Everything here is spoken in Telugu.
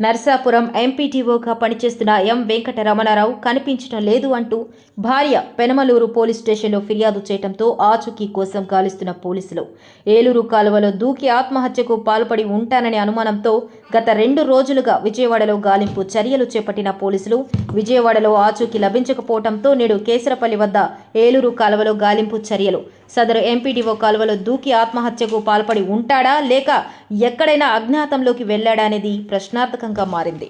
నర్సాపురం ఎంపీటీఓగా పనిచేస్తున్న ఎం వెంకటరమణారావు కనిపించడం లేదు అంటూ భార్య పెనమలూరు పోలీస్ స్టేషన్లో ఫిర్యాదు చేయడంతో ఆచూకీ కోసం గాలిస్తున్న పోలీసులు ఏలూరు కాలువలో దూకి ఆత్మహత్యకు పాల్పడి ఉంటాననే అనుమానంతో గత 2 రోజులుగా విజయవాడలో గాలింపు చర్యలు చేపట్టిన పోలీసులు విజయవాడలో ఆచూకీ లభించకపోవడంతో నేడు కేసరపల్లి వద్ద ఏలూరు కాలువలో గాలింపు చర్యలు. సదరు ఎంపీటీఓ కాలువలో దూకి ఆత్మహత్యకు పాల్పడి ఉంటాడా లేక ఎక్కడైనా అజ్ఞాతంలోకి వెళ్లాడా అనేది ప్రశ్నార్థకంగా మారింది.